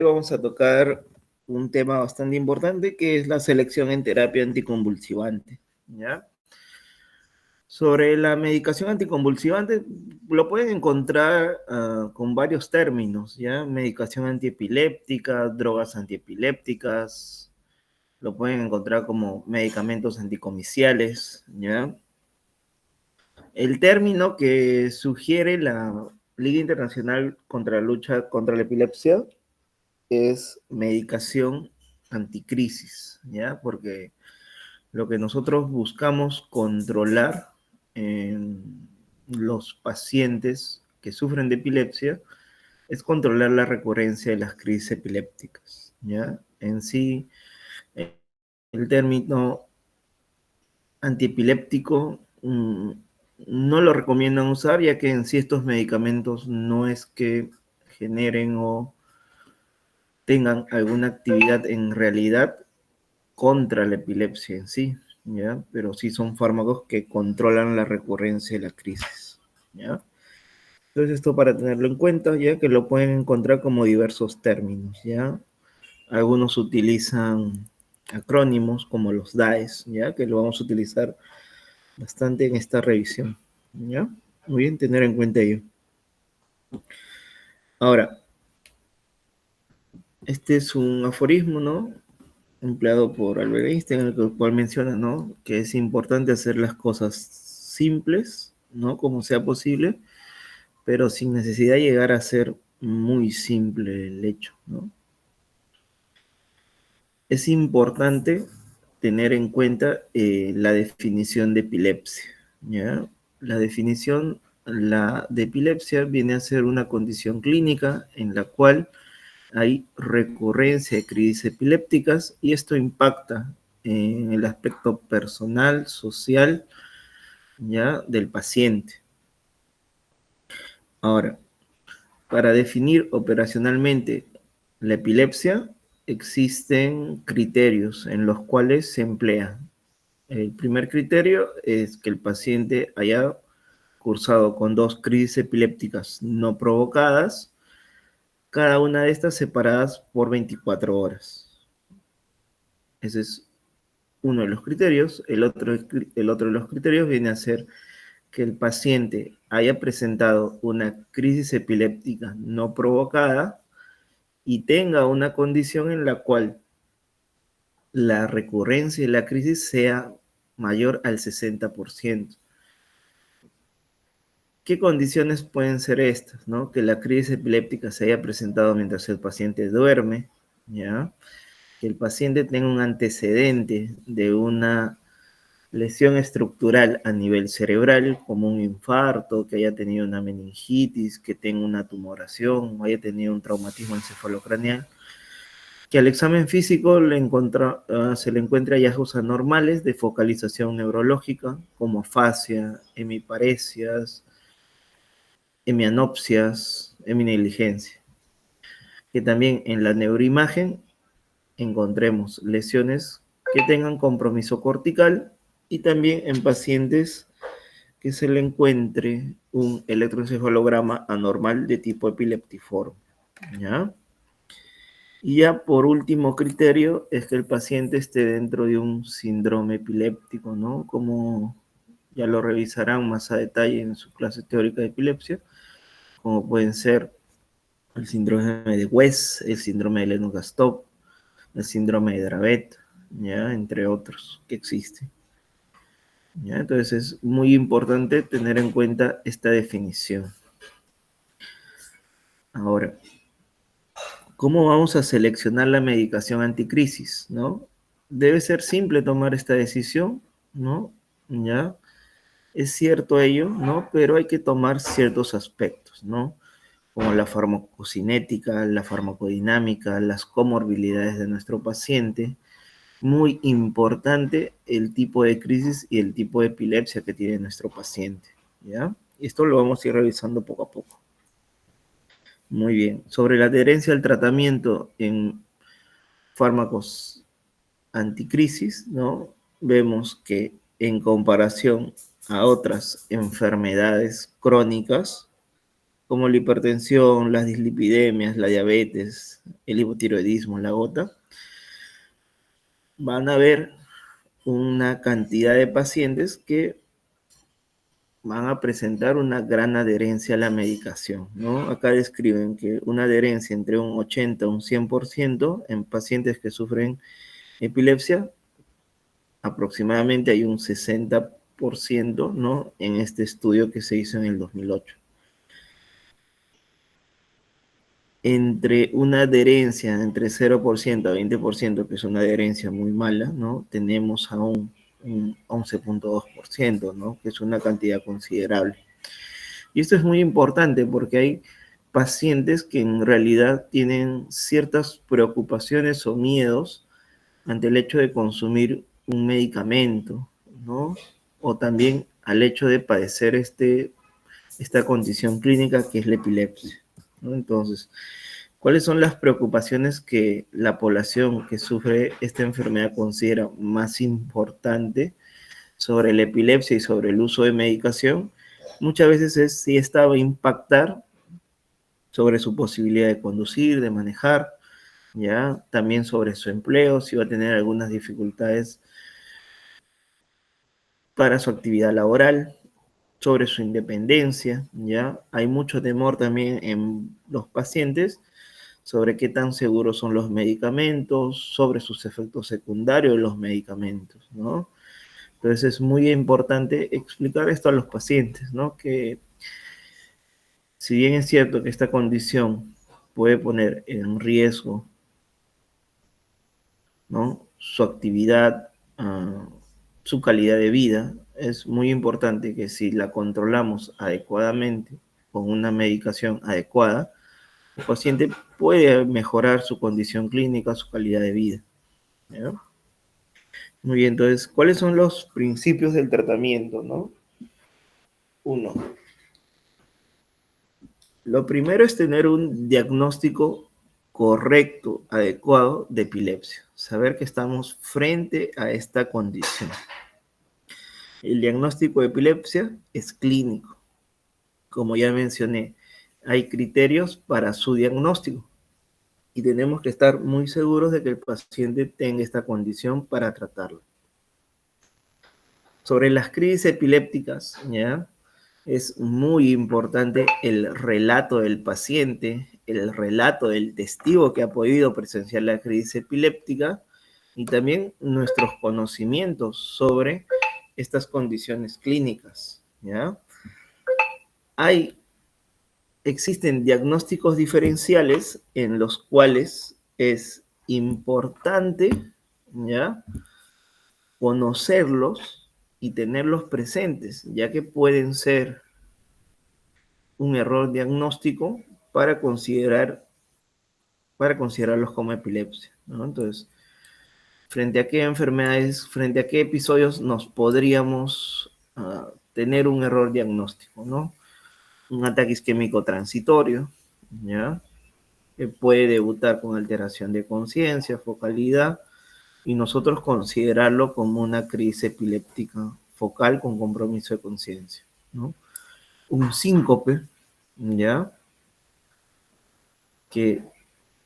Vamos a tocar un tema bastante importante que es la selección en terapia anticonvulsivante, ¿ya? Sobre la medicación anticonvulsivante lo pueden encontrar con varios términos, ¿ya? Medicación antiepiléptica, drogas antiepilépticas, lo pueden encontrar como medicamentos anticomiciales, ¿ya? El término que sugiere la Liga Internacional contra la Lucha contra la Epilepsia es medicación anticrisis, ¿ya? Porque lo que nosotros buscamos controlar en los pacientes que sufren de epilepsia es controlar la recurrencia de las crisis epilépticas, ¿ya? En sí, el término antiepiléptico no lo recomiendan usar, ya que en sí estos medicamentos no es que generen o tengan alguna actividad en realidad contra la epilepsia en sí, ¿ya? Pero sí son fármacos que controlan la recurrencia de la crisis, ¿ya? Entonces esto para tenerlo en cuenta, ya que lo pueden encontrar como diversos términos, ¿ya? Algunos utilizan acrónimos como los DAES, ¿ya? Que lo vamos a utilizar bastante en esta revisión, ¿ya? Muy bien, tener en cuenta ello. Ahora, este es un aforismo, ¿no? Empleado por Albert Einstein, en el cual menciona, ¿no? Que es importante hacer las cosas simples, ¿no? Como sea posible, pero sin necesidad de llegar a ser muy simple el hecho, ¿no? Es importante tener en cuenta la definición de epilepsia, ¿ya? La definición de epilepsia viene a ser una condición clínica en la cual hay recurrencia de crisis epilépticas y esto impacta en el aspecto personal, social, ya del paciente. Ahora, para definir operacionalmente la epilepsia, existen criterios en los cuales se emplea. El primer criterio es que el paciente haya cursado con 2 crisis epilépticas no provocadas, cada una de estas separadas por 24 horas. Ese es uno de los criterios. El otro de los criterios viene a ser que el paciente haya presentado una crisis epiléptica no provocada y tenga una condición en la cual la recurrencia de la crisis sea mayor al 60%. ¿Qué condiciones pueden ser estas? ¿No? Que la crisis epiléptica se haya presentado mientras el paciente duerme, ¿ya? Que el paciente tenga un antecedente de una lesión estructural a nivel cerebral, como un infarto, que haya tenido una meningitis, que tenga una tumoración, o haya tenido un traumatismo encefalocraneal, que al examen físico se le encuentre hallazgos anormales de focalización neurológica, como afasia, hemiparesias, hemianopsias, heminegligencia. Que también en la neuroimagen encontremos lesiones que tengan compromiso cortical y también en pacientes que se le encuentre un electroencefalograma anormal de tipo epileptiforme, ¿ya? Y ya por último criterio es que el paciente esté dentro de un síndrome epiléptico, ¿no? Como ya lo revisarán más a detalle en su clase teórica de epilepsia, como pueden ser el síndrome de West, el síndrome de Lennox-Gastaut, el síndrome de Dravet, ¿ya? Entre otros que existen. ¿Ya? Entonces es muy importante tener en cuenta esta definición. Ahora, ¿cómo vamos a seleccionar la medicación anticrisis? ¿No? Debe ser simple tomar esta decisión, ¿no? ¿Ya? Es cierto ello, ¿no? Pero hay que tomar ciertos aspectos, ¿no? Como la farmacocinética, la farmacodinámica, las comorbilidades de nuestro paciente. Muy importante el tipo de crisis y el tipo de epilepsia que tiene nuestro paciente, ¿ya? Y esto lo vamos a ir revisando poco a poco. Muy bien. Sobre la adherencia al tratamiento en fármacos anticrisis, ¿no? Vemos que en comparación a otras enfermedades crónicas, como la hipertensión, las dislipidemias, la diabetes, el hipotiroidismo, la gota, van a haber una cantidad de pacientes que van a presentar una gran adherencia a la medicación, ¿no? Acá describen que una adherencia entre un 80 y un 100% en pacientes que sufren epilepsia, aproximadamente hay un 60%, ¿no? En este estudio que se hizo en el 2008. Entre una adherencia entre 0% a 20%, que es una adherencia muy mala, ¿no? Tenemos a un 11.2%, ¿no? Que es una cantidad considerable. Y esto es muy importante porque hay pacientes que en realidad tienen ciertas preocupaciones o miedos ante el hecho de consumir un medicamento, ¿no? O también al hecho de padecer esta condición clínica que es la epilepsia, ¿no? Entonces, ¿cuáles son las preocupaciones que la población que sufre esta enfermedad considera más importante sobre la epilepsia y sobre el uso de medicación? Muchas veces es si esta va a impactar sobre su posibilidad de conducir, de manejar, ¿ya? También sobre su empleo, si va a tener algunas dificultades para su actividad laboral, sobre su independencia, ¿ya? Hay mucho temor también en los pacientes sobre qué tan seguros son los medicamentos, sobre sus efectos secundarios de los medicamentos, ¿no? Entonces es muy importante explicar esto a los pacientes, ¿no? Que si bien es cierto que esta condición puede poner en riesgo, ¿no? Su actividad, su calidad de vida, es muy importante que si la controlamos adecuadamente con una medicación adecuada, el paciente puede mejorar su condición clínica, su calidad de vida, ¿no? Muy bien, entonces, ¿cuáles son los principios del tratamiento, no? Uno, lo primero es tener un diagnóstico correcto, adecuado de epilepsia, saber que estamos frente a esta condición. El diagnóstico de epilepsia es clínico. Como ya mencioné, hay criterios para su diagnóstico y tenemos que estar muy seguros de que el paciente tenga esta condición para tratarlo. Sobre las crisis epilépticas, ¿ya? Es muy importante el relato del paciente, el relato del testigo que ha podido presenciar la crisis epiléptica y también nuestros conocimientos sobre estas condiciones clínicas, ¿ya? Existen diagnósticos diferenciales en los cuales es importante, ¿ya? Conocerlos y tenerlos presentes, ya que pueden ser un error diagnóstico para considerarlos como epilepsia, ¿no? Entonces, frente a qué enfermedades, frente a qué episodios nos podríamos tener un error diagnóstico, ¿no? Un ataque isquémico transitorio, ¿ya? Que puede debutar con alteración de conciencia, focalidad, y nosotros considerarlo como una crisis epiléptica focal con compromiso de conciencia, ¿no? Un síncope, ¿ya? Que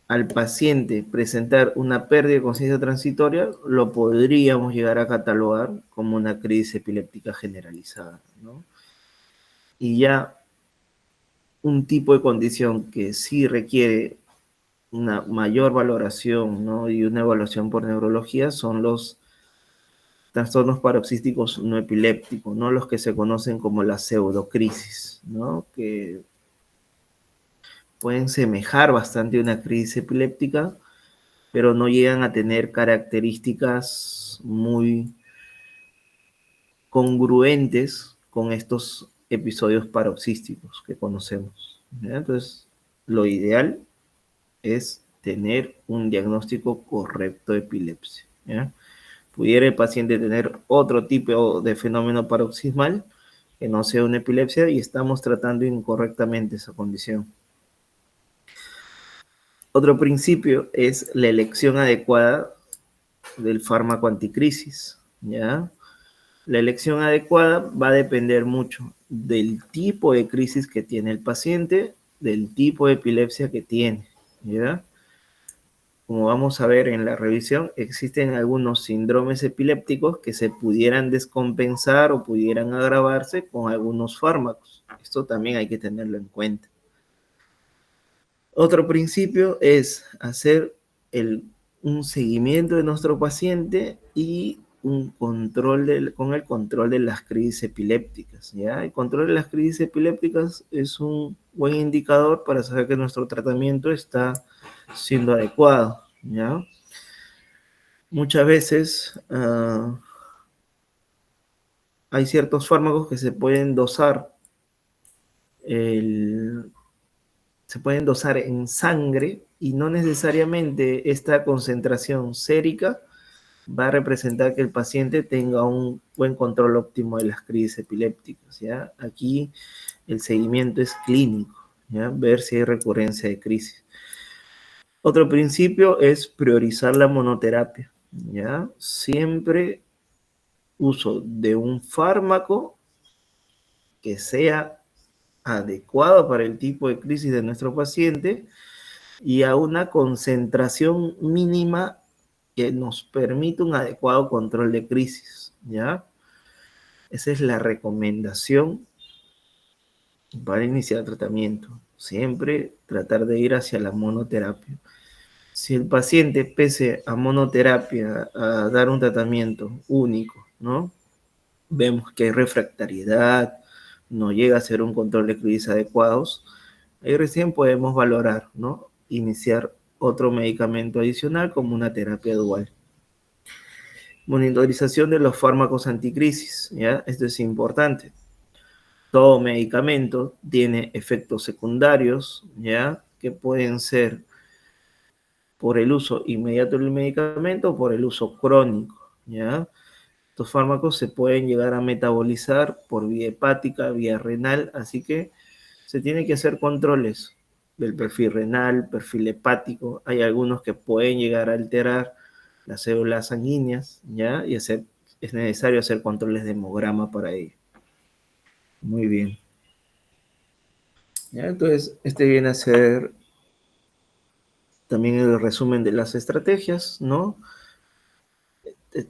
al paciente presentar una pérdida de conciencia transitoria, lo podríamos llegar a catalogar como una crisis epiléptica generalizada, ¿no? Y ya un tipo de condición que sí requiere una mayor valoración, ¿no? Y una evaluación por neurología son los trastornos paroxísticos no epilépticos, ¿no? Los que se conocen como la pseudocrisis, ¿no? Que pueden semejar bastante a una crisis epiléptica, pero no llegan a tener características muy congruentes con estos episodios paroxísticos que conocemos, ¿ya? Entonces, lo ideal es tener un diagnóstico correcto de epilepsia, ¿ya? Pudiera el paciente tener otro tipo de fenómeno paroxismal que no sea una epilepsia y estamos tratando incorrectamente esa condición. Otro principio es la elección adecuada del fármaco anticrisis, ¿ya? La elección adecuada va a depender mucho del tipo de crisis que tiene el paciente, del tipo de epilepsia que tiene, ¿ya? Como vamos a ver en la revisión, existen algunos síndromes epilépticos que se pudieran descompensar o pudieran agravarse con algunos fármacos. Esto también hay que tenerlo en cuenta. Otro principio es hacer un seguimiento de nuestro paciente y con el control de las crisis epilépticas, ¿ya? El control de las crisis epilépticas es un buen indicador para saber que nuestro tratamiento está siendo adecuado, ¿ya? Muchas veces hay ciertos fármacos que el, se pueden dosar en sangre y no necesariamente esta concentración sérica va a representar que el paciente tenga un buen control óptimo de las crisis epilépticas, ¿ya? Aquí el seguimiento es clínico, ¿ya? Ver si hay recurrencia de crisis. Otro principio es priorizar la monoterapia, ¿ya? Siempre uso de un fármaco que sea adecuado para el tipo de crisis de nuestro paciente y a una concentración mínima que nos permita un adecuado control de crisis, ¿ya? Esa es la recomendación para iniciar el tratamiento. Siempre tratar de ir hacia la monoterapia. Si el paciente, pese a monoterapia, a dar un tratamiento único, ¿no? Vemos que hay refractariedad, no llega a ser un control de crisis adecuados, ahí recién podemos valorar, ¿no? Iniciar otro medicamento adicional como una terapia dual. Monitorización de los fármacos anticrisis, ¿ya? Esto es importante. Todo medicamento tiene efectos secundarios, ¿ya? Que pueden ser por el uso inmediato del medicamento o por el uso crónico, ¿ya? Estos fármacos se pueden llegar a metabolizar por vía hepática, vía renal, así que se tienen que hacer controles del perfil renal, perfil hepático. Hay algunos que pueden llegar a alterar las células sanguíneas, ¿ya? Y es necesario hacer controles de hemograma para ello. Muy bien. ¿Ya? Entonces, este viene a ser también el resumen de las estrategias, ¿no?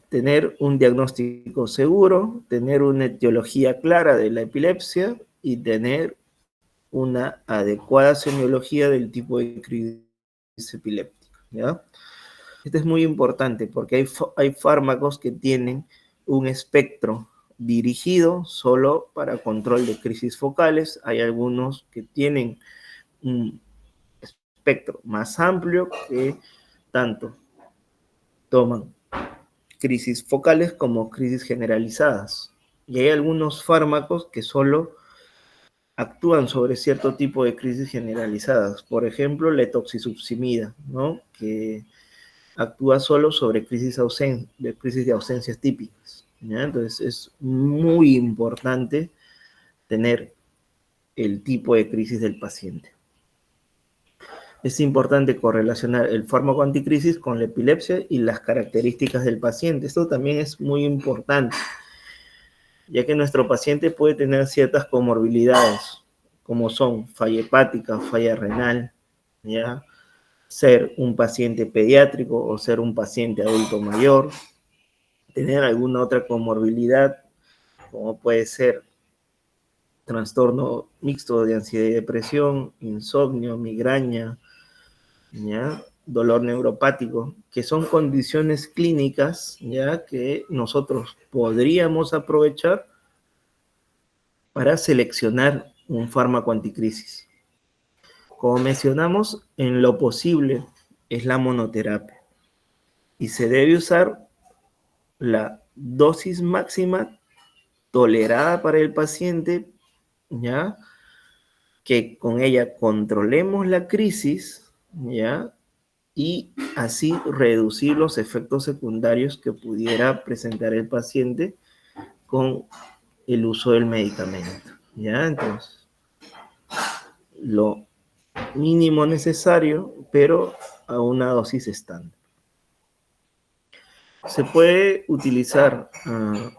Tener un diagnóstico seguro, tener una etiología clara de la epilepsia y tener una adecuada semiología del tipo de crisis epiléptica, ¿ya? Esto es muy importante porque hay fármacos que tienen un espectro dirigido solo para control de crisis focales, hay algunos que tienen un espectro más amplio que tanto toman crisis focales como crisis generalizadas. Y hay algunos fármacos que solo actúan sobre cierto tipo de crisis generalizadas. Por ejemplo, la etoxisubsimida, ¿no? Que actúa solo sobre crisis de ausencias típicas, ¿ya? Entonces es muy importante tener el tipo de crisis del paciente. Es importante correlacionar el fármaco anticrisis con la epilepsia y las características del paciente. Esto también es muy importante, ya que nuestro paciente puede tener ciertas comorbilidades, como son falla hepática, falla renal, ¿ya? Ser un paciente pediátrico o ser un paciente adulto mayor, tener alguna otra comorbilidad, como puede ser trastorno mixto de ansiedad y depresión, insomnio, migraña, ¿ya? Dolor neuropático, que son condiciones clínicas, ¿ya? Que nosotros podríamos aprovechar para seleccionar un fármaco anticrisis. Como mencionamos, en lo posible es la monoterapia y se debe usar la dosis máxima tolerada para el paciente, ¿ya? Que con ella controlemos la crisis, ¿ya? Y así reducir los efectos secundarios que pudiera presentar el paciente con el uso del medicamento, ¿ya? Entonces, lo mínimo necesario, pero a una dosis estándar. Se puede utilizar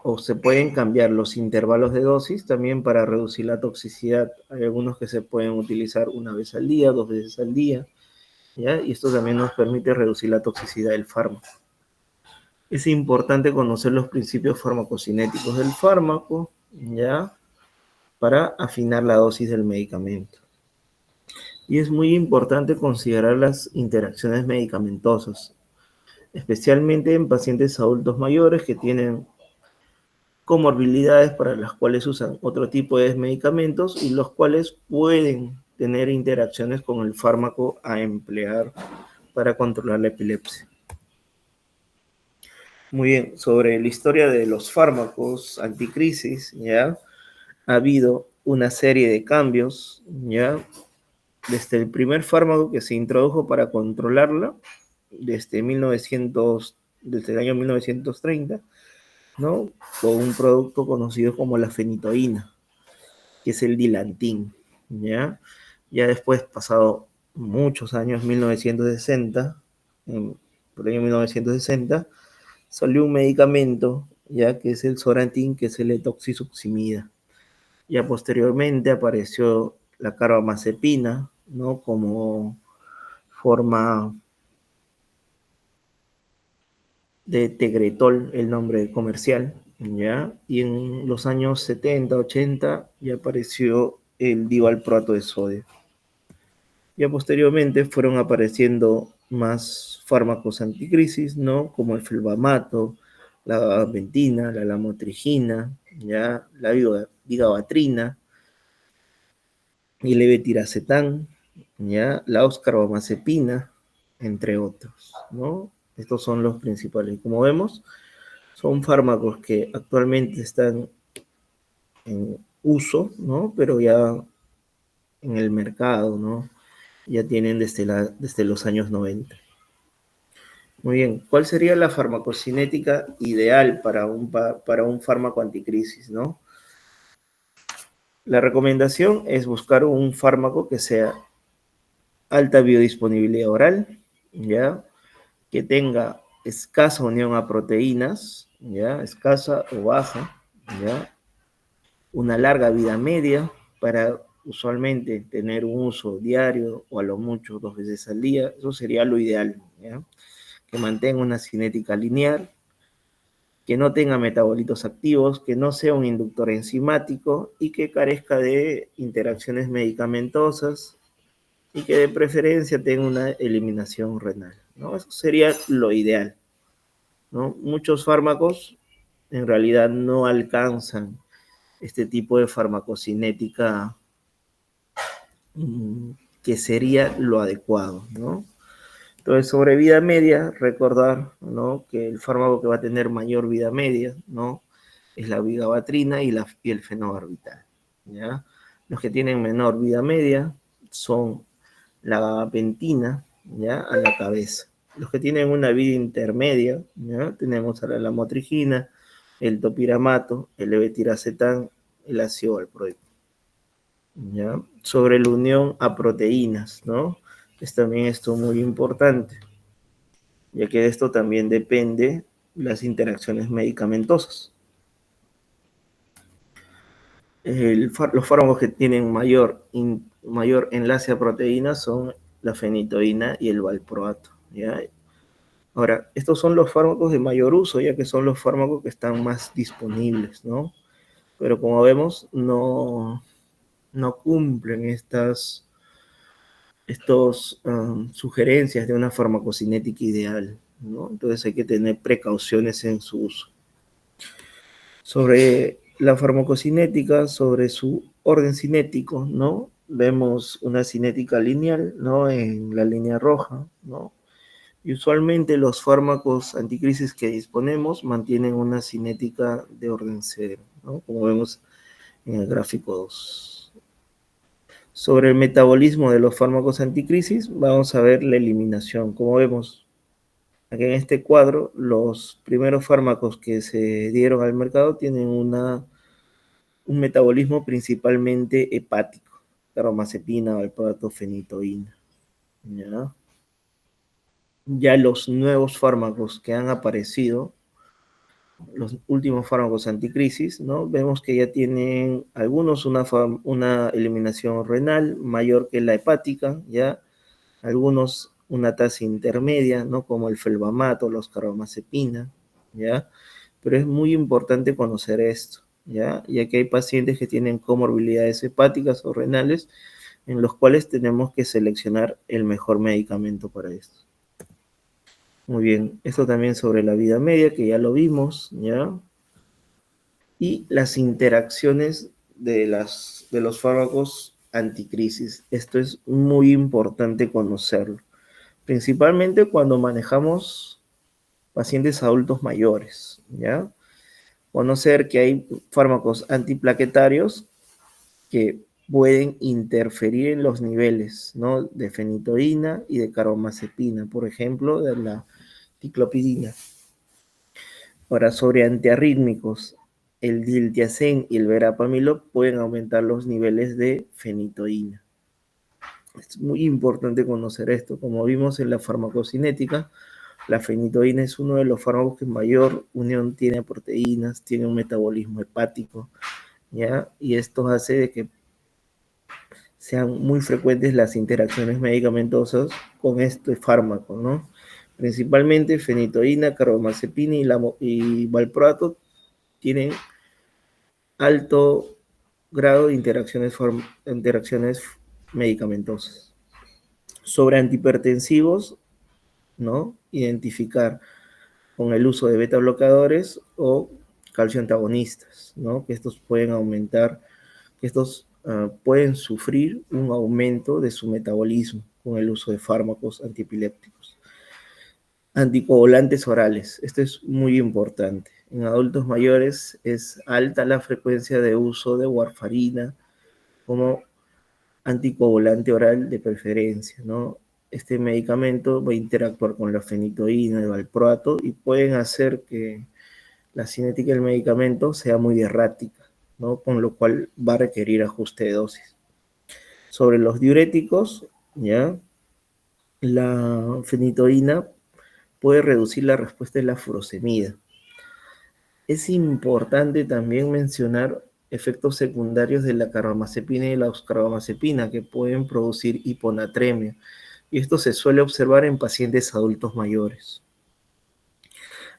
o se pueden cambiar los intervalos de dosis también para reducir la toxicidad. Hay algunos que se pueden utilizar una vez al día, 2 veces al día, ¿ya? Y esto también nos permite reducir la toxicidad del fármaco. Es importante conocer los principios farmacocinéticos del fármaco, ¿ya? Para afinar la dosis del medicamento. Y es muy importante considerar las interacciones medicamentosas, especialmente en pacientes adultos mayores que tienen comorbilidades para las cuales usan otro tipo de medicamentos y los cuales pueden tener interacciones con el fármaco a emplear para controlar la epilepsia. Muy bien, sobre la historia de los fármacos anticrisis, ¿ya? Ha habido una serie de cambios, ¿ya? Desde el primer fármaco que se introdujo para controlarla, desde el año 1930, ¿no? Con un producto conocido como la fenitoína, que es el Dilantin, ¿ya? Ya después, pasado muchos años, 1960, por el año 1960, salió un medicamento, ya que es el Sorantin, que es el etoxisuximida. Ya posteriormente apareció la carbamazepina, ¿no? Como forma de Tegretol, el nombre comercial, ¿ya? Y en los años 70, 80 ya apareció el divalproato de sodio. Ya posteriormente fueron apareciendo más fármacos anticrisis, ¿no? Como el felbamato, la gabapentina, la lamotrigina, ya la vigabatrina, el levetiracetam, ya la oscarbamazepina, entre otros, ¿no? Estos son los principales. Como vemos, son fármacos que actualmente están en uso, ¿no? Pero ya en el mercado, ¿no? Ya tienen desde los años 90. Muy bien, ¿cuál sería la farmacocinética ideal para un fármaco anticrisis, ¿no? La recomendación es buscar un fármaco que sea alta biodisponibilidad oral, ¿ya? Que tenga escasa unión a proteínas, ¿ya? Escasa o baja, ¿ya? Una larga vida media para usualmente tener un uso diario o a lo mucho 2 veces al día. Eso sería lo ideal, ¿ya? Que mantenga una cinética lineal, que no tenga metabolitos activos, que no sea un inductor enzimático y que carezca de interacciones medicamentosas y que de preferencia tenga una eliminación renal, ¿no? Eso sería lo ideal, ¿no? Muchos fármacos en realidad no alcanzan este tipo de farmacocinética que sería lo adecuado, ¿no? Entonces, sobre vida media, recordar, ¿no? Que el fármaco que va a tener mayor vida media, ¿no? Es la vigabatrina y el fenobarbital, ¿ya? Los que tienen menor vida media son la gabapentina, ¿ya? A la cabeza. Los que tienen una vida intermedia, ¿ya? Tenemos a la lamotrigina, el topiramato, el levetiracetam, el ácido valproico, ¿ya? Sobre la unión a proteínas, ¿no? Es también esto muy importante, ya que de esto también depende las interacciones medicamentosas. Los fármacos que tienen mayor enlace a proteínas son la fenitoína y el valproato, ¿ya? Ahora, estos son los fármacos de mayor uso, ya que son los fármacos que están más disponibles, ¿no? Pero como vemos, no cumplen estos sugerencias de una farmacocinética ideal, ¿no? Entonces hay que tener precauciones en su uso. Sobre la farmacocinética, sobre su orden cinético, ¿no? Vemos una cinética lineal, ¿no? En la línea roja, ¿no? Y usualmente los fármacos anticrisis que disponemos mantienen una cinética de orden cero, ¿no? Como vemos en el gráfico 2. Sobre el metabolismo de los fármacos anticrisis, vamos a ver la eliminación. Como vemos aquí en este cuadro, los primeros fármacos que se dieron al mercado tienen un metabolismo principalmente hepático, carbamazepina, valproato, fenitoína, ¿ya? Ya los nuevos fármacos que han aparecido, los últimos fármacos anticrisis, ¿no? Vemos que ya tienen algunos una eliminación renal mayor que la hepática, ya algunos una tasa intermedia, ¿no? Como el felbamato, los carbamazepina, ¿ya? Pero es muy importante conocer esto, ¿ya? Ya que hay pacientes que tienen comorbilidades hepáticas o renales en los cuales tenemos que seleccionar el mejor medicamento para esto. Muy bien, esto también sobre la vida media, que ya lo vimos, ¿ya? Y las interacciones de los fármacos anticrisis. Esto es muy importante conocerlo, principalmente cuando manejamos pacientes adultos mayores, ¿ya? Conocer que hay fármacos antiplaquetarios que pueden interferir en los niveles, ¿no? De fenitoína y de carbamazepina, por ejemplo, de la ticlopidina. Ahora, sobre antiarrítmicos, el diltiazem y el verapamil pueden aumentar los niveles de fenitoína. Es muy importante conocer esto. Como vimos en la farmacocinética, la fenitoína es uno de los fármacos que mayor unión tiene a proteínas, tiene un metabolismo hepático, ¿ya? Y esto hace de que sean muy frecuentes las interacciones medicamentosas con este fármaco, ¿no? Principalmente fenitoína, carbamazepina y valproato tienen alto grado de interacciones medicamentosas. Sobre antihipertensivos, ¿no? Identificar con el uso de beta bloqueadores o calcio antagonistas, ¿no? Que estos pueden aumentar, que estos pueden sufrir un aumento de su metabolismo con el uso de fármacos antiepilépticos. Anticoagulantes orales, esto es muy importante. En adultos mayores es alta la frecuencia de uso de warfarina como anticoagulante oral de preferencia, ¿no? Este medicamento va a interactuar con la fenitoína, el valproato y pueden hacer que la cinética del medicamento sea muy errática, ¿no? Con lo cual va a requerir ajuste de dosis. Sobre los diuréticos, ¿ya? La fenitoína puede reducir la respuesta de la furosemida. Es importante también mencionar efectos secundarios de la carbamazepina y la oxcarbamazepina que pueden producir hiponatremia, y esto se suele observar en pacientes adultos mayores.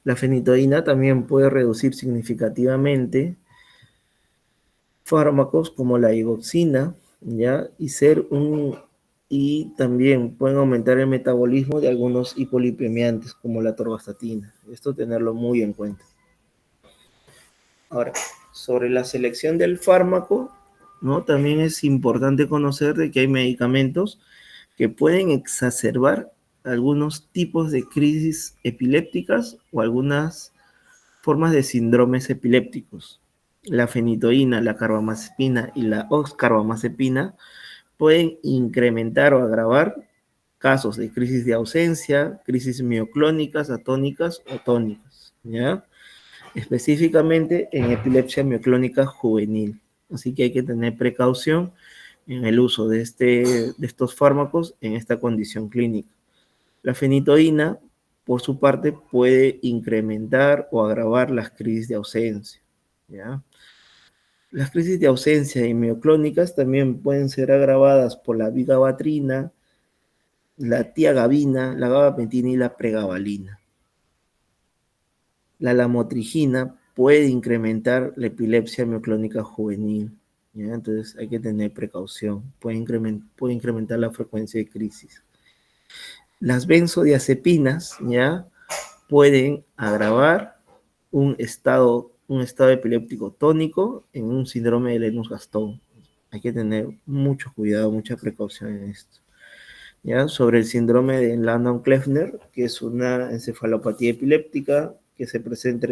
La fenitoína también puede reducir significativamente fármacos como la iboxina, ¿ya? Y también pueden aumentar el metabolismo de algunos hipolipemiantes como la torvastatina. Esto tenerlo muy en cuenta. Ahora, sobre la selección del fármaco, ¿no? También es importante conocer de que hay medicamentos que pueden exacerbar algunos tipos de crisis epilépticas o algunas formas de síndromes epilépticos. La fenitoína, la carbamazepina y la oxcarbamazepina pueden incrementar o agravar casos de crisis de ausencia, crisis mioclónicas, atónicas o tónicas, ¿ya? Específicamente en epilepsia mioclónica juvenil. Así que hay que tener precaución en el uso de estos fármacos en esta condición clínica. La fenitoína, por su parte, puede incrementar o agravar las crisis de ausencia, ¿ya? Las crisis de ausencia y mioclónicas también pueden ser agravadas por la vigabatrina, la tiagabina, la gabapentina y la pregabalina. La lamotrigina puede incrementar la epilepsia mioclónica juvenil, ¿ya? Entonces hay que tener precaución, puede incrementar la frecuencia de crisis. Las benzodiazepinas, ¿ya? Pueden agravar un estado epiléptico tónico en un síndrome de Lennox-Gastaut. Hay que tener mucho cuidado, mucha precaución en esto. ¿Ya? Sobre el síndrome de Landau-Kleffner, que es una encefalopatía epiléptica que se presenta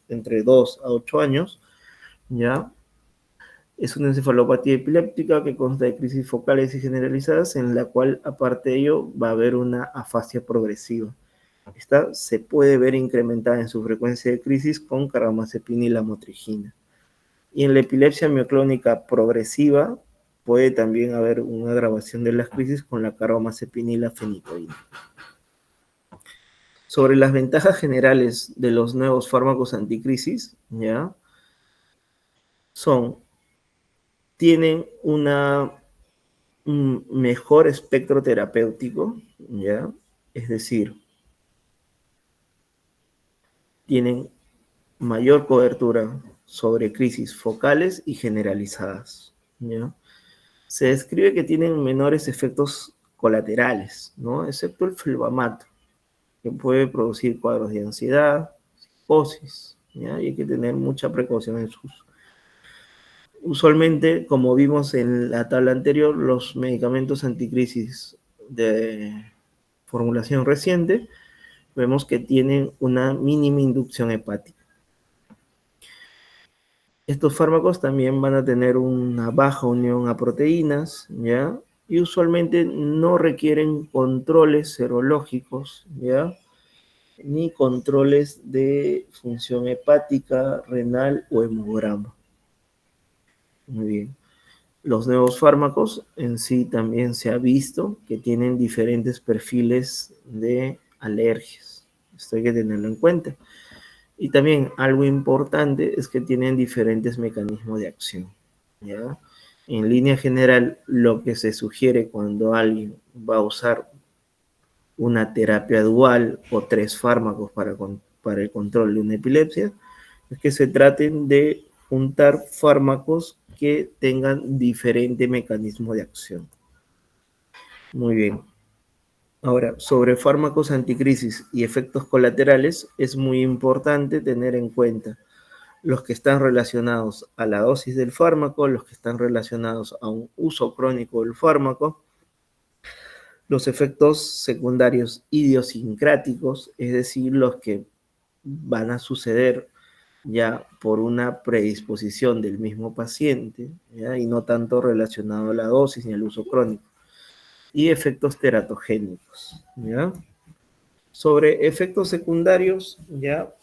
entre 2 a 8 años, ¿ya? Es una encefalopatía epiléptica que consta de crisis focales y generalizadas, en la cual, aparte de ello, va a haber una afasia progresiva. Esta se puede ver incrementada en su frecuencia de crisis con carbamazepina y lamotrigina. Y en la epilepsia mioclónica progresiva puede también haber una agravación de las crisis con la carbamazepina y la fenitoína. Sobre las ventajas generales de los nuevos fármacos anticrisis, ¿ya? Son, tienen un mejor espectro terapéutico, ¿ya? Es decir, tienen mayor cobertura sobre crisis focales y generalizadas, ¿ya? Se describe que tienen menores efectos colaterales, ¿no? Excepto el flebamato, que puede producir cuadros de ansiedad, psicosis, ¿ya? Y hay que tener mucha precaución en su uso. Usualmente, como vimos en la tabla anterior, los medicamentos anticrisis de formulación reciente, vemos que tienen una mínima inducción hepática. Estos fármacos también van a tener una baja unión a proteínas, ¿ya? Y usualmente no requieren controles serológicos, ¿ya? Ni controles de función hepática, renal o hemograma. Muy bien. Los nuevos fármacos en sí también se ha visto que tienen diferentes perfiles de alergias. Esto hay que tenerlo en cuenta. Y también algo importante es que tienen diferentes mecanismos de acción, ¿ya? En línea general, lo que se sugiere cuando alguien va a usar una terapia dual o 3 fármacos para el control de una epilepsia es que se traten de juntar fármacos que tengan diferente mecanismo de acción. Muy bien. Ahora, sobre fármacos anticrisis y efectos colaterales, es muy importante tener en cuenta los que están relacionados a la dosis del fármaco, los que están relacionados a un uso crónico del fármaco, los efectos secundarios idiosincráticos, es decir, los que van a suceder ya por una predisposición del mismo paciente, ¿ya? Y no tanto relacionado a la dosis ni al uso crónico, y efectos teratogénicos, ¿ya? Sobre efectos secundarios, ya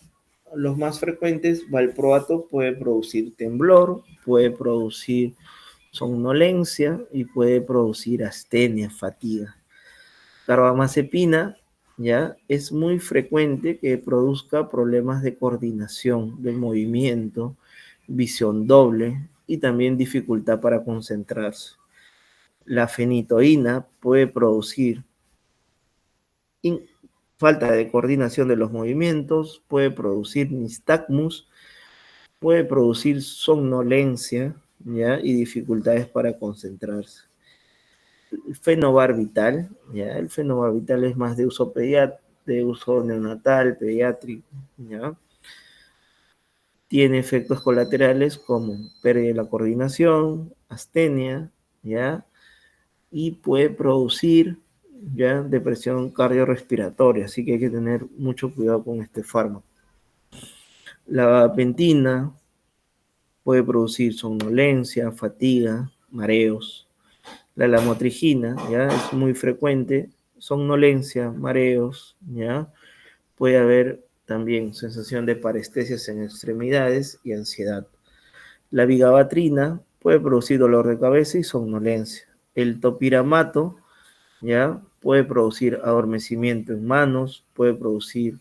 los más frecuentes, valproato puede producir temblor, puede producir somnolencia y puede producir astenia, fatiga. Carbamazepina, ya es muy frecuente que produzca problemas de coordinación del movimiento, visión doble y también dificultad para concentrarse. La fenitoína puede producir falta de coordinación de los movimientos, puede producir nistagmus, puede producir somnolencia, ¿ya? Y dificultades para concentrarse. El fenobarbital, ¿ya? El fenobarbital es más de uso de uso neonatal, pediátrico, ¿ya? Tiene efectos colaterales como pérdida de la coordinación, astenia, ¿ya? Y puede producir, ¿ya? Depresión cardiorrespiratoria, así que hay que tener mucho cuidado con este fármaco. La gabapentina puede producir somnolencia, fatiga, mareos. La lamotrigina, ¿ya? Es muy frecuente, somnolencia, mareos, ¿ya? Puede haber también sensación de parestesias en extremidades y ansiedad. La vigabatrina puede producir dolor de cabeza y somnolencia. El topiramato, ¿ya? Puede producir adormecimiento en manos, puede producir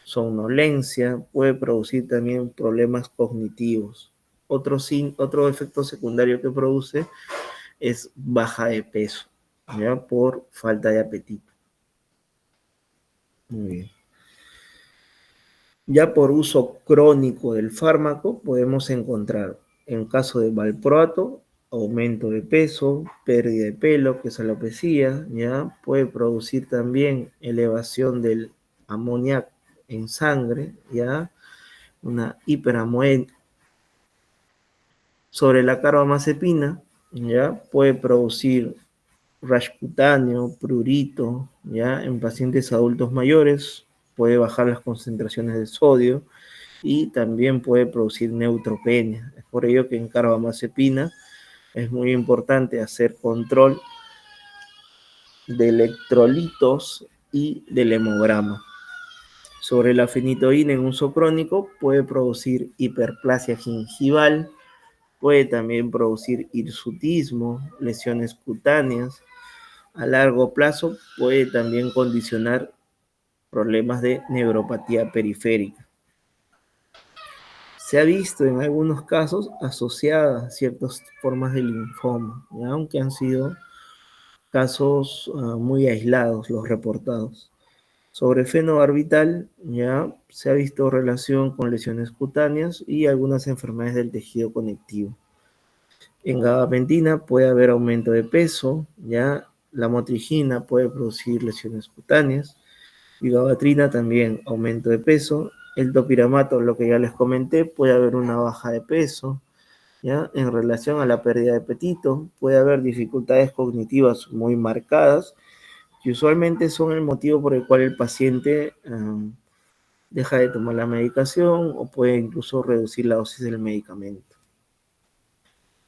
somnolencia, puede producir también problemas cognitivos. Otro efecto secundario que produce es baja de peso, ¿ya? Por falta de apetito. Muy bien. Ya por uso crónico del fármaco podemos encontrar, en caso de valproato, aumento de peso, pérdida de pelo, que es alopecia, ¿ya? Puede producir también elevación del amoníaco en sangre, ¿ya? Una hiperamoemia. Sobre la carbamazepina, ¿ya? Puede producir rash cutáneo, prurito, ¿ya? En pacientes adultos mayores puede bajar las concentraciones de sodio y también puede producir neutropenia. Es por ello que en carbamazepina es muy importante hacer control de electrolitos y del hemograma. Sobre la fenitoína en uso crónico puede producir hiperplasia gingival, puede también producir hirsutismo, lesiones cutáneas. A largo plazo puede también condicionar problemas de neuropatía periférica. Se ha visto en algunos casos asociada a ciertas formas de linfoma, ¿ya? Aunque han sido casos muy aislados los reportados. Sobre fenobarbital, ya se ha visto relación con lesiones cutáneas y algunas enfermedades del tejido conectivo. En gabapentina puede haber aumento de peso, ya la motrigina puede producir lesiones cutáneas y gabatrina también aumento de peso. El topiramato, lo que ya les comenté, puede haber una baja de peso, ¿ya? En relación a la pérdida de apetito, puede haber dificultades cognitivas muy marcadas, que usualmente son el motivo por el cual el paciente deja de tomar la medicación o puede incluso reducir la dosis del medicamento.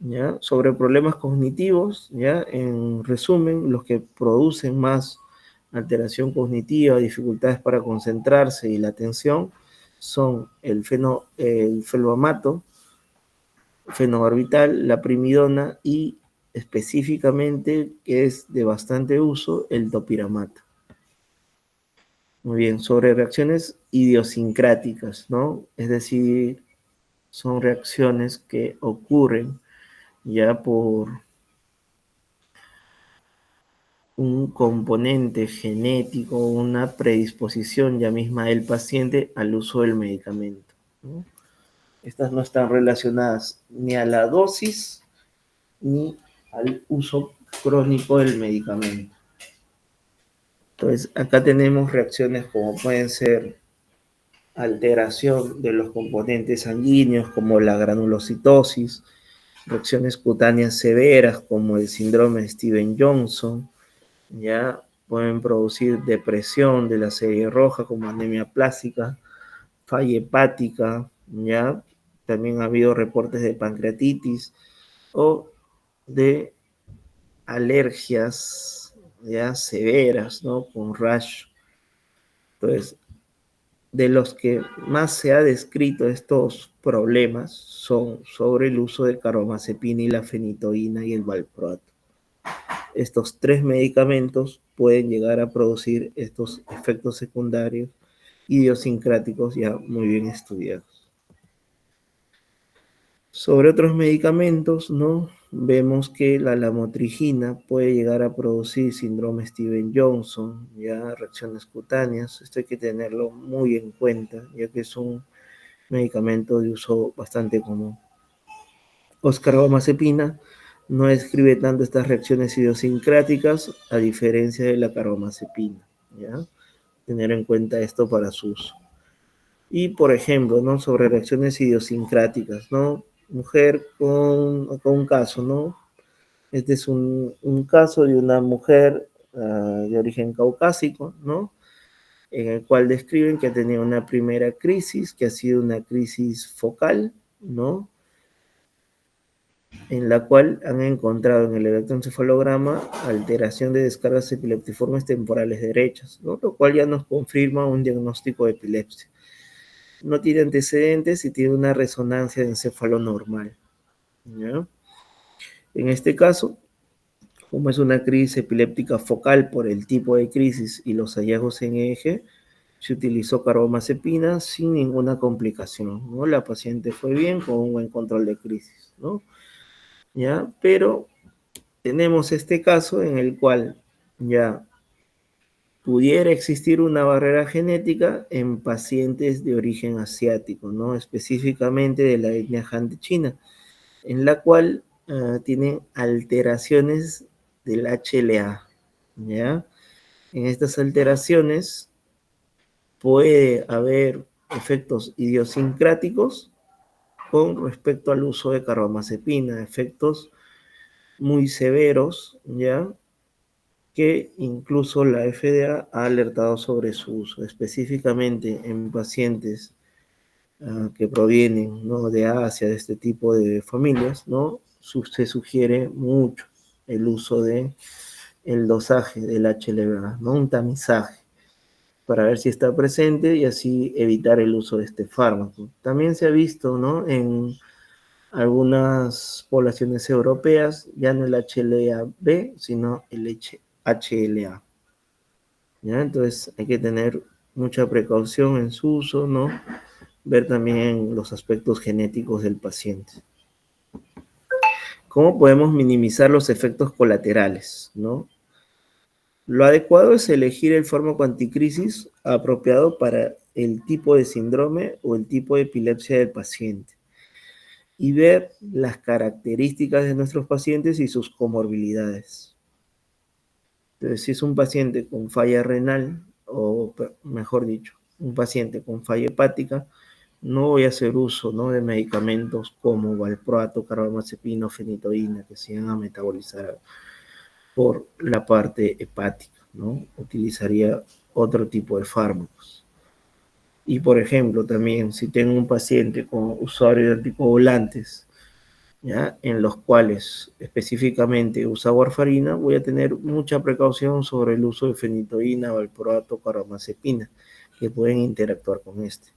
¿Ya? Sobre problemas cognitivos, ¿ya? En resumen, los que producen más alteración cognitiva, dificultades para concentrarse y la atención son el felvamato, fenobarbital, la primidona y específicamente, que es de bastante uso, el topiramato. Muy bien, sobre reacciones idiosincráticas, ¿no? Es decir, son reacciones que ocurren ya por un componente genético, una predisposición ya misma del paciente al uso del medicamento, ¿no? Estas no están relacionadas ni a la dosis ni al uso crónico del medicamento. Entonces, acá tenemos reacciones como pueden ser alteración de los componentes sanguíneos como la granulocitosis, reacciones cutáneas severas como el síndrome de Steven-Johnson, ya pueden producir depresión de la serie roja como anemia plástica, falla hepática, ya también ha habido reportes de pancreatitis o de alergias ya severas, ¿no? Con rash. Entonces, de los que más se ha descrito estos problemas son sobre el uso de carbamazepina y la fenitoína y el valproato. Estos tres medicamentos pueden llegar a producir estos efectos secundarios idiosincráticos ya muy bien estudiados. Sobre otros medicamentos, ¿no? Vemos que la lamotrigina puede llegar a producir síndrome Steven-Johnson, ya reacciones cutáneas. Esto hay que tenerlo muy en cuenta, ya que es un medicamento de uso bastante común. Carbamazepina no describe tanto estas reacciones idiosincráticas a diferencia de la carbamazepina, ¿ya? Tener en cuenta esto para su uso. Y, por ejemplo, ¿no? Sobre reacciones idiosincráticas, ¿no? Mujer con un caso, ¿no? Este es un caso de una mujer de origen caucásico, ¿no? En el cual describen que ha tenido una primera crisis, que ha sido una crisis focal, ¿no? En la cual han encontrado en el electroencefalograma alteración de descargas epileptiformes temporales derechas, ¿no? Lo cual ya nos confirma un diagnóstico de epilepsia. No tiene antecedentes y tiene una resonancia de encéfalo normal, ¿ya? En este caso, como es una crisis epiléptica focal por el tipo de crisis y los hallazgos en eje, se utilizó carbamazepina sin ninguna complicación, ¿no? La paciente fue bien con un buen control de crisis, ¿no? ¿Ya? Pero tenemos este caso en el cual ya pudiera existir una barrera genética en pacientes de origen asiático, ¿no? Específicamente de la etnia Han de China, en la cual tienen alteraciones del HLA, ¿ya? En estas alteraciones puede haber efectos idiosincráticos con respecto al uso de carbamazepina, efectos muy severos, ¿ya? Que incluso la FDA ha alertado sobre su uso, específicamente en pacientes que provienen, ¿no? De Asia, de este tipo de familias, ¿no? Se sugiere mucho el uso de el dosaje del HLA, ¿no? Un tamizaje para ver si está presente y así evitar el uso de este fármaco. También se ha visto, ¿no? En algunas poblaciones europeas, ya no el HLA-B, sino el HLA. ¿Ya? Entonces hay que tener mucha precaución en su uso, ¿no? Ver también los aspectos genéticos del paciente. ¿Cómo podemos minimizar los efectos colaterales, ¿no? Lo adecuado es elegir el fármaco anticrisis apropiado para el tipo de síndrome o el tipo de epilepsia del paciente y ver las características de nuestros pacientes y sus comorbilidades. Entonces, si es un paciente con falla renal, o mejor dicho, un paciente con falla hepática, no voy a hacer uso, ¿no?, de medicamentos como valproato, carbamazepina o fenitoína que se van a metabolizar por la parte hepática, ¿no? Utilizaría otro tipo de fármacos. Y por ejemplo, también si tengo un paciente con usuario de anticoagulantes, ¿ya?, en los cuales específicamente usa warfarina, voy a tener mucha precaución sobre el uso de fenitoína, valproato, carbamazepina, que pueden interactuar con este.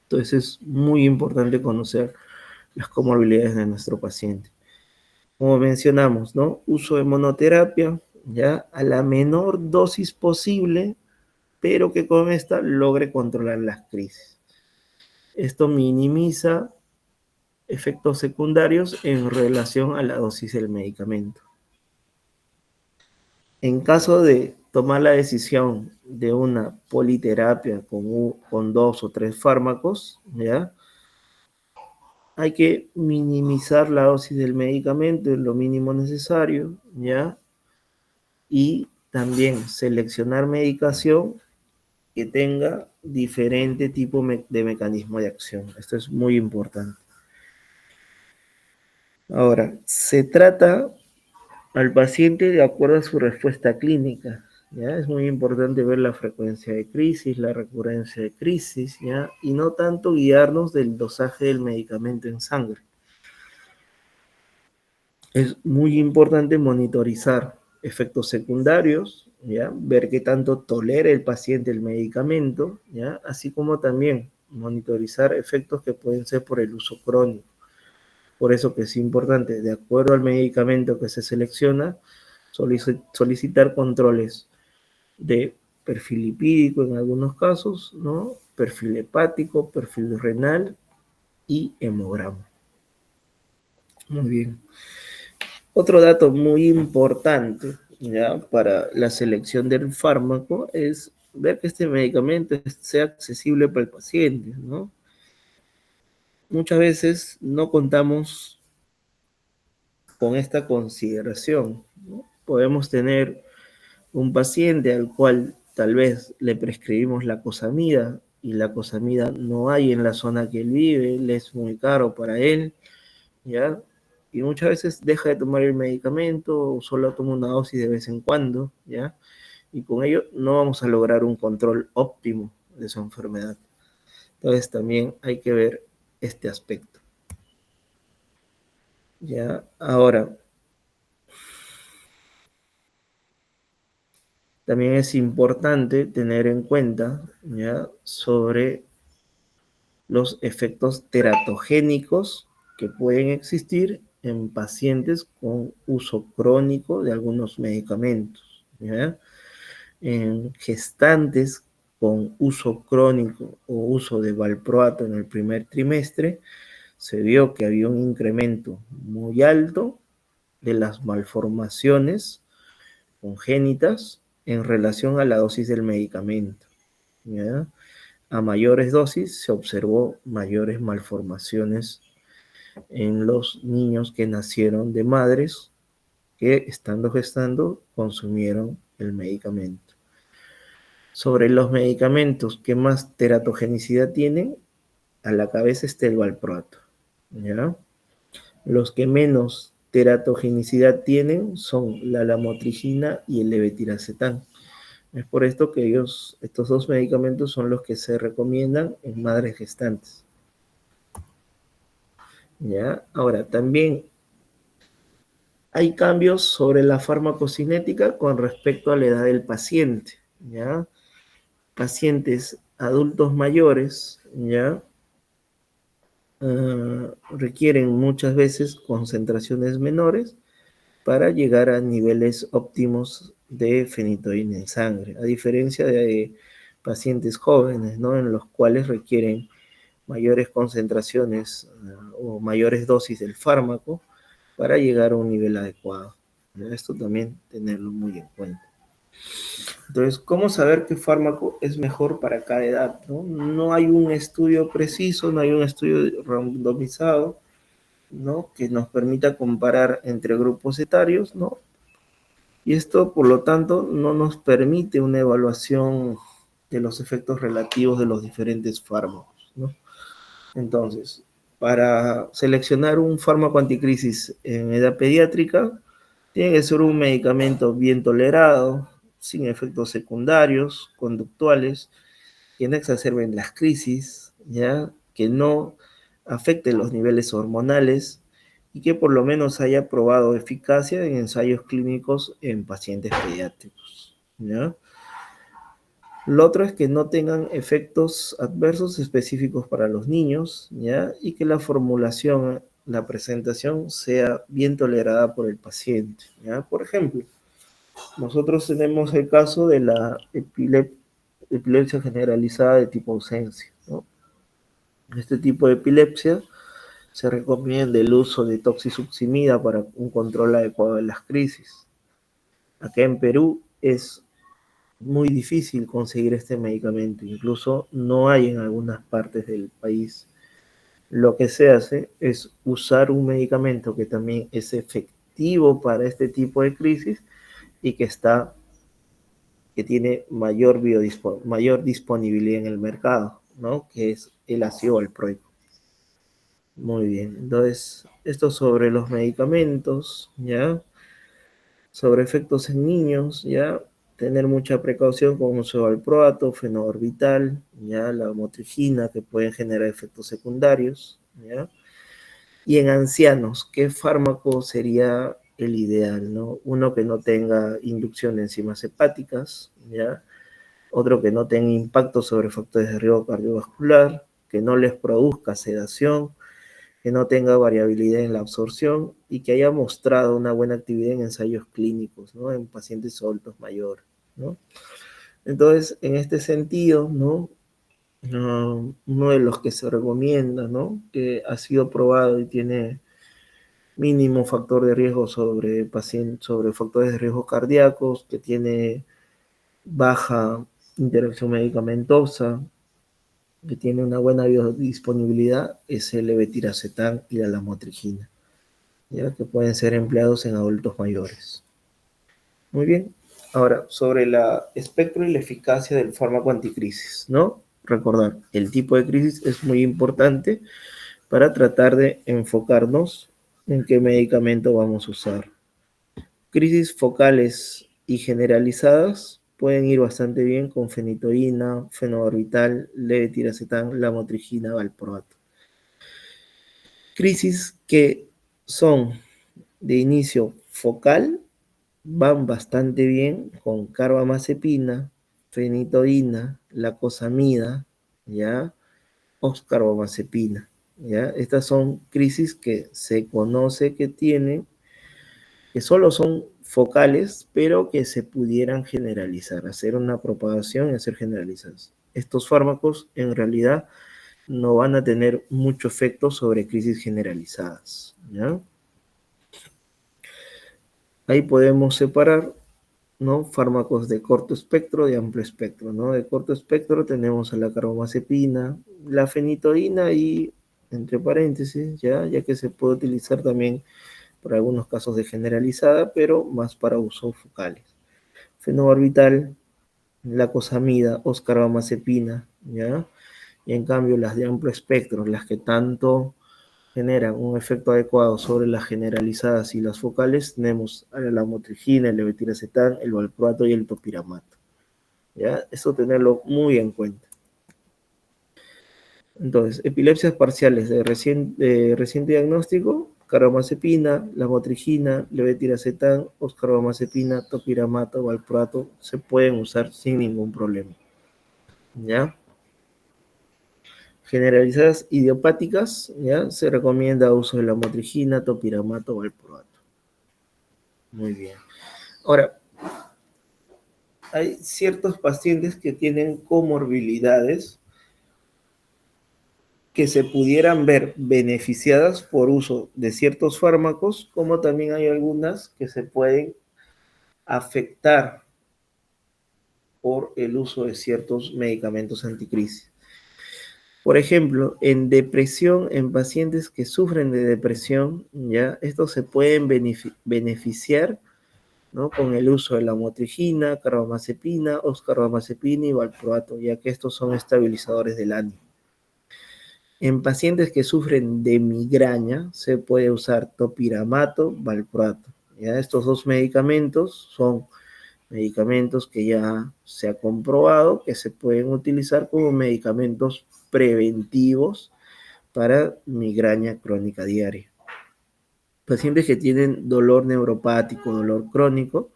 Entonces es muy importante conocer las comorbilidades de nuestro paciente. Como mencionamos, ¿no? Uso de monoterapia, ya a la menor dosis posible, pero que con esta logre controlar las crisis. Esto minimiza efectos secundarios en relación a la dosis del medicamento. En caso de tomar la decisión de una politerapia con 2 o 3 fármacos, ¿ya?, hay que minimizar la dosis del medicamento en lo mínimo necesario, ¿ya? Y también seleccionar medicación que tenga diferente tipo de mecanismo de acción. Esto es muy importante. Ahora, se trata al paciente de acuerdo a su respuesta clínica, ¿ya? Es muy importante ver la frecuencia de crisis, la recurrencia de crisis, ¿ya? Y no tanto guiarnos del dosaje del medicamento en sangre. Es muy importante monitorizar efectos secundarios, ¿ya? Ver qué tanto tolera el paciente el medicamento, ¿ya? Así como también monitorizar efectos que pueden ser por el uso crónico. Por eso que es importante, de acuerdo al medicamento que se selecciona, solicitar controles de perfil lipídico en algunos casos, ¿no? Perfil hepático, perfil renal y hemograma. Muy bien. Otro dato muy importante, ¿ya?, para la selección del fármaco es ver que este medicamento sea accesible para el paciente, ¿no? Muchas veces no contamos con esta consideración, ¿no? Podemos tener un paciente al cual tal vez le prescribimos la cosamida y la cosamida no hay en la zona que él vive, le es muy caro para él, ¿ya? Y muchas veces deja de tomar el medicamento o solo toma una dosis de vez en cuando, ¿ya? Y con ello no vamos a lograr un control óptimo de su enfermedad. Entonces también hay que ver este aspecto, ¿ya? Ahora, también es importante tener en cuenta, ¿ya?, sobre los efectos teratogénicos que pueden existir en pacientes con uso crónico de algunos medicamentos, ¿ya? En gestantes con uso crónico o uso de valproato en el primer trimestre, se vio que había un incremento muy alto de las malformaciones congénitas en relación a la dosis del medicamento, ¿ya? A mayores dosis se observó mayores malformaciones en los niños que nacieron de madres que, estando gestando, consumieron el medicamento. Sobre los medicamentos que más teratogenicidad tienen, a la cabeza está el valproato, ¿ya? Los que menos teratogenicidad tienen son la lamotrigina y el levetiracetam. Es por esto que estos 2 medicamentos son los que se recomiendan en madres gestantes, ¿ya? Ahora, también hay cambios sobre la farmacocinética con respecto a la edad del paciente, ¿ya? Pacientes adultos mayores, ¿ya?, requieren muchas veces concentraciones menores para llegar a niveles óptimos de fenitoína en sangre, a diferencia de pacientes jóvenes, ¿no? En los cuales requieren mayores concentraciones o mayores dosis del fármaco para llegar a un nivel adecuado. Esto también tenerlo muy en cuenta. Entonces, ¿cómo saber qué fármaco es mejor para cada edad? ¿No? No hay un estudio preciso, no hay un estudio randomizado, ¿no? Que nos permita comparar entre grupos etarios, ¿no? Y esto, por lo tanto, no nos permite una evaluación de los efectos relativos de los diferentes fármacos, ¿no? Entonces, para seleccionar un fármaco anticrisis en edad pediátrica, tiene que ser un medicamento bien tolerado, sin efectos secundarios, conductuales, que no exacerben las crisis, ¿ya? Que no afecten los niveles hormonales y que por lo menos haya probado eficacia en ensayos clínicos en pacientes pediátricos, ¿ya? Lo otro es que no tengan efectos adversos específicos para los niños, ¿ya? Y que la formulación, la presentación sea bien tolerada por el paciente, ¿ya? Por ejemplo, nosotros tenemos el caso de la epilepsia generalizada de tipo ausencia, ¿no? Este tipo de epilepsia se recomienda el uso de toxisuximida para un control adecuado de las crisis. Acá en Perú es muy difícil conseguir este medicamento, incluso no hay en algunas partes del país. Lo que se hace es usar un medicamento que también es efectivo para este tipo de crisis y que tiene mayor disponibilidad en el mercado, ¿no? Que es el ácido valproico. Muy bien, entonces, esto sobre los medicamentos, ¿ya? Sobre efectos en niños, ¿ya? Tener mucha precaución con uso de valproato, fenobarbital, ¿ya? La motrigina, que pueden generar efectos secundarios, ¿ya? Y en ancianos, ¿qué fármaco sería el ideal, ¿no? Uno que no tenga inducción de enzimas hepáticas, ¿ya? Otro que no tenga impacto sobre factores de riesgo cardiovascular, que no les produzca sedación, que no tenga variabilidad en la absorción y que haya mostrado una buena actividad en ensayos clínicos, ¿no? En pacientes adultos mayores, ¿no? Entonces, en este sentido, ¿no? Uno de los que se recomienda, ¿no? Que ha sido probado y tiene mínimo factor de riesgo sobre factores de riesgo cardíacos, que tiene baja interacción medicamentosa, que tiene una buena biodisponibilidad, es el levetiracetam y la lamotrigina, ¿ya? Que pueden ser empleados en adultos mayores. Muy bien. Ahora, sobre el espectro y la eficacia del fármaco anticrisis, ¿no? Recordar, el tipo de crisis es muy importante para tratar de enfocarnos en qué medicamento vamos a usar. Crisis focales y generalizadas pueden ir bastante bien con fenitoína, fenobarbital, levetiracetam, lamotrigina, valproato. Crisis que son de inicio focal van bastante bien con carbamazepina, fenitoína, lacosamida, ¿ya? Oxcarbamazepina, ¿ya? Estas son crisis que se conoce que tienen, que solo son focales, pero que se pudieran generalizar, hacer una propagación y hacer generalizadas. Estos fármacos en realidad no van a tener mucho efecto sobre crisis generalizadas, ¿ya? Ahí podemos separar, ¿no? Fármacos de corto espectro, de amplio espectro, ¿no? De corto espectro tenemos a la carbamazepina, la fenitoína y, entre paréntesis, ya que se puede utilizar también para algunos casos de generalizada, pero más para usos focales. Fenobarbital, lacosamida, oscarbamazepina, ¿ya? Y en cambio las de amplio espectro, las que tanto generan un efecto adecuado sobre las generalizadas y las focales, tenemos a la lamotrigina, el levetiracetam, el valproato y el topiramato. ¿Ya? Eso tenerlo muy en cuenta. Entonces, epilepsias parciales de reciente diagnóstico, carbamazepina, lamotrigina, levetiracetam, oscarbamazepina, topiramato, valproato, se pueden usar sin ningún problema. ¿Ya? Generalizadas idiopáticas, ¿ya? Se recomienda uso de lamotrigina, topiramato o valproato. Muy bien. Ahora, hay ciertos pacientes que tienen comorbilidades que se pudieran ver beneficiadas por uso de ciertos fármacos, como también hay algunas que se pueden afectar por el uso de ciertos medicamentos anticrisis. Por ejemplo, en depresión, en pacientes que sufren de depresión, ya estos se pueden beneficiar, ¿no? Con el uso de la motrigina, carbamazepina, oxcarbamazepina y valproato, ya que estos son estabilizadores del ánimo. En pacientes que sufren de migraña, se puede usar topiramato, valproato. ¿Ya? Estos dos medicamentos son medicamentos que ya se ha comprobado que se pueden utilizar como medicamentos preventivos para migraña crónica diaria. Pacientes que tienen dolor neuropático, dolor crónico,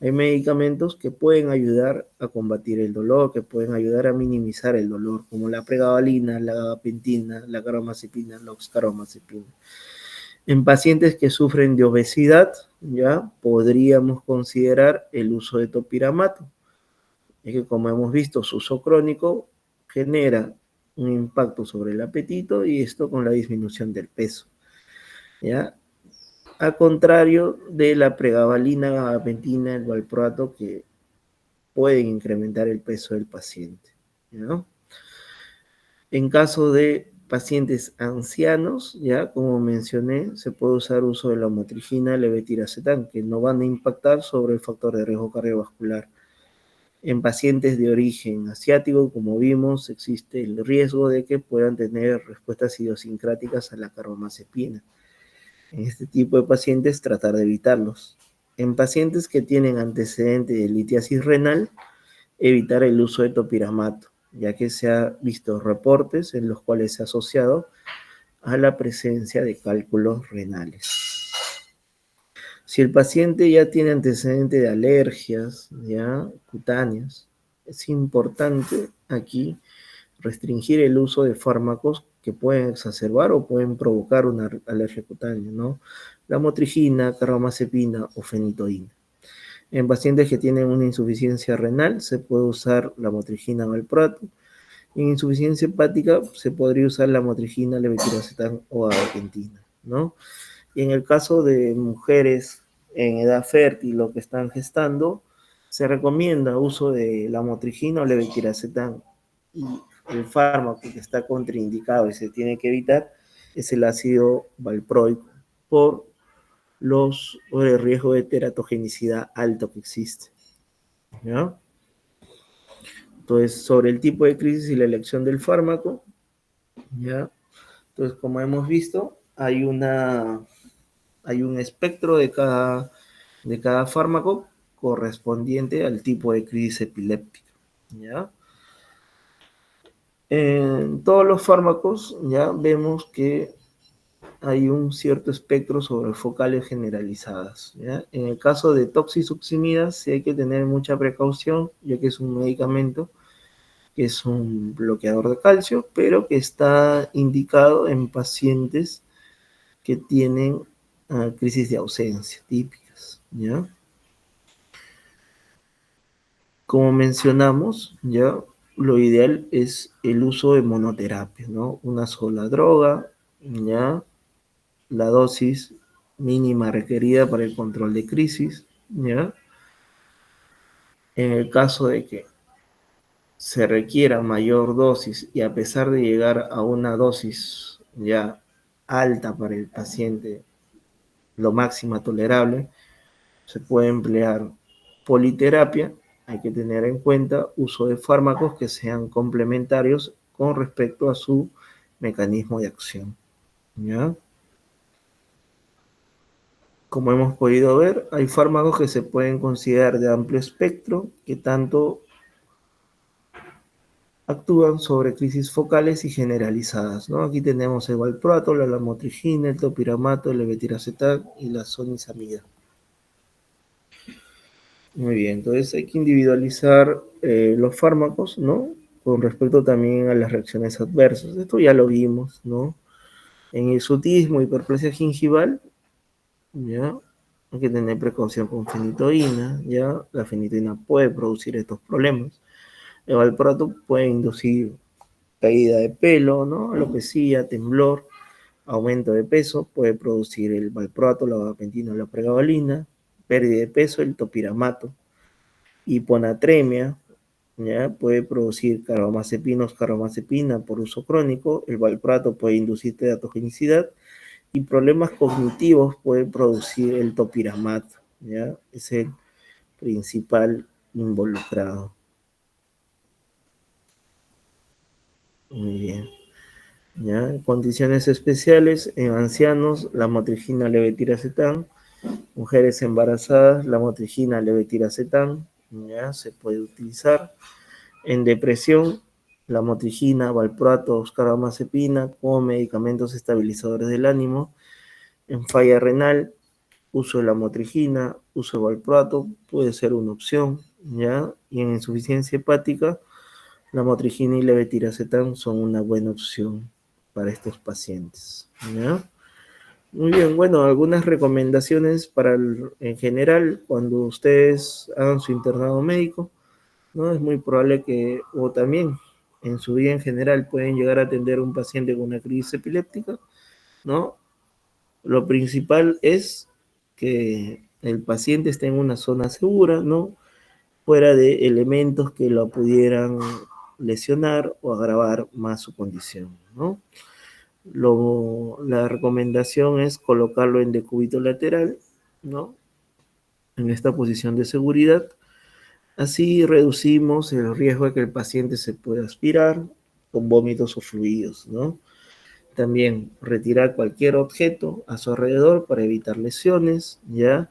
hay medicamentos que pueden ayudar a combatir el dolor, que pueden ayudar a minimizar el dolor, como la pregabalina, la gabapentina, la carbamazepina, la oxcarbamazepina. En pacientes que sufren de obesidad, ya podríamos considerar el uso de topiramato. Es que como hemos visto, su uso crónico genera un impacto sobre el apetito y esto con la disminución del peso. ¿Ya? A contrario de la pregabalina, gabapentina, el valproato, que pueden incrementar el peso del paciente, ¿no? En caso de pacientes ancianos, ya como mencioné, se puede usar uso de la motrigina, levetiracetam, que no van a impactar sobre el factor de riesgo cardiovascular. En pacientes de origen asiático, como vimos, existe el riesgo de que puedan tener respuestas idiosincráticas a la carbamazepina. En este tipo de pacientes, tratar de evitarlos. En pacientes que tienen antecedente de litiasis renal, evitar el uso de topiramato, ya que se ha visto reportes en los cuales se ha asociado a la presencia de cálculos renales. Si el paciente ya tiene antecedente de alergias, ya cutáneas, es importante aquí restringir el uso de fármacos que pueden exacerbar o pueden provocar una alergia cutánea, ¿no? La motrigina, carbamazepina o fenitoína. En pacientes que tienen una insuficiencia renal se puede usar la motrigina valproato. En insuficiencia hepática se podría usar la motrigina, levetiracetam o gabapentina, ¿no? Y en el caso de mujeres en edad fértil o que están gestando, se recomienda uso de la motrigina o levetiracetam. Y el fármaco que está contraindicado y se tiene que evitar es el ácido valproico por el riesgo de teratogenicidad alto que existe, ¿ya? Entonces, sobre el tipo de crisis y la elección del fármaco, ¿ya? Entonces, como hemos visto, hay un espectro de cada fármaco correspondiente al tipo de crisis epiléptica, ¿ya? En todos los fármacos ya vemos que hay un cierto espectro sobre focales generalizadas, ¿ya? En el caso de toxisuximidas sí hay que tener mucha precaución, ya que es un medicamento que es un bloqueador de calcio, pero que está indicado en pacientes que tienen crisis de ausencia típicas, ¿ya? Como mencionamos, ya lo ideal es el uso de monoterapia, ¿no? Una sola droga, ya la dosis mínima requerida para el control de crisis, ¿ya? En el caso de que se requiera mayor dosis y a pesar de llegar a una dosis ya alta para el paciente, lo máxima tolerable, se puede emplear politerapia. Hay que tener en cuenta uso de fármacos que sean complementarios con respecto a su mecanismo de acción, ¿ya? Como hemos podido ver, hay fármacos que se pueden considerar de amplio espectro, que tanto actúan sobre crisis focales y generalizadas, ¿no? Aquí tenemos el valproato, la lamotrigina, el topiramato, el levetiracetam y la sonisamida. Muy bien, entonces hay que individualizar los fármacos, ¿no? Con respecto también a las reacciones adversas. Esto ya lo vimos, ¿no? En hirsutismo, hiperplasia gingival, ¿ya? Hay que tener precaución con fenitoína, ¿ya? La fenitoína puede producir estos problemas. El valproato puede inducir caída de pelo, ¿no? Alopecia, temblor, aumento de peso, puede producir el valproato, la gabapentina o la pregabalina, pérdida de peso, el topiramato, hiponatremia, ¿ya? Puede producir carbamazepina por uso crónico, el valproato puede inducir teratogenicidad y problemas cognitivos puede producir el topiramato, ¿ya? Es el principal involucrado. Muy bien. ¿Ya? En condiciones especiales, en ancianos, la motrigina levetiracetam, mujeres embarazadas, la motrigina levetiracetam, ¿ya? Se puede utilizar. En depresión, la motrigina, valproato, carbamazepina como medicamentos estabilizadores del ánimo. En falla renal, uso de la motrigina, uso de valproato puede ser una opción, ¿ya? Y en insuficiencia hepática, la motrigina y levetiracetam son una buena opción para estos pacientes, ¿ya? Muy bien, bueno, algunas recomendaciones en general cuando ustedes hagan su internado médico, ¿no? Es muy probable que, o también en su vida en general, pueden llegar a atender a un paciente con una crisis epiléptica, ¿no? Lo principal es que el paciente esté en una zona segura, ¿no? Fuera de elementos que lo pudieran lesionar o agravar más su condición, ¿no? La recomendación es colocarlo en decúbito lateral, ¿no? En esta posición de seguridad. Así reducimos el riesgo de que el paciente se pueda aspirar con vómitos o fluidos, ¿no? También retirar cualquier objeto a su alrededor para evitar lesiones, ¿ya?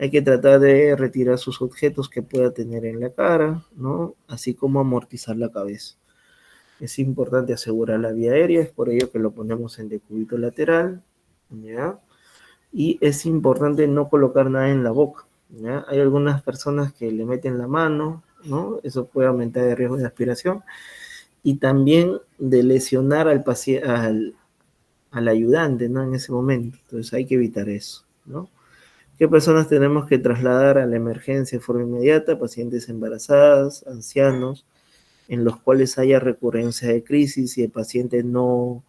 Hay que tratar de retirar sus objetos que pueda tener en la cara, ¿no? Así como amortizar la cabeza. Es importante asegurar la vía aérea, es por ello que lo ponemos en decúbito lateral, ¿ya? Y es importante no colocar nada en la boca, ¿ya? Hay algunas personas que le meten la mano, ¿no? Eso puede aumentar el riesgo de aspiración y también de lesionar al paciente, al ayudante, ¿no? En ese momento. Entonces hay que evitar eso, ¿no? ¿Qué personas tenemos que trasladar a la emergencia de forma inmediata? Pacientes embarazadas, ancianos, en los cuales haya recurrencia de crisis y el paciente no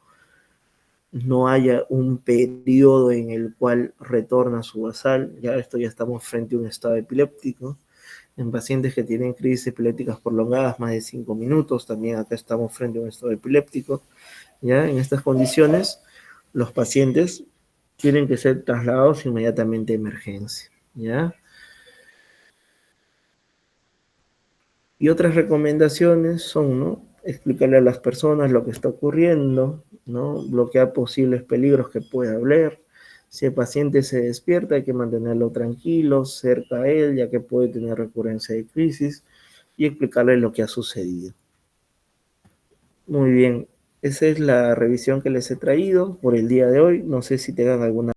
haya un periodo en el cual retorna su basal, ya esto ya estamos frente a un estado epiléptico. En pacientes que tienen crisis epilépticas prolongadas, más de 5 minutos, también acá estamos frente a un estado epiléptico. Ya en estas condiciones, los pacientes tienen que ser trasladados inmediatamente a emergencia. ¿Ya? Y otras recomendaciones son, ¿no? Explicarle a las personas lo que está ocurriendo, ¿no? Bloquear posibles peligros que pueda haber. Si el paciente se despierta, hay que mantenerlo tranquilo, cerca a él, ya que puede tener recurrencia de crisis, y explicarle lo que ha sucedido. Muy bien, esa es la revisión que les he traído por el día de hoy. No sé si tengan alguna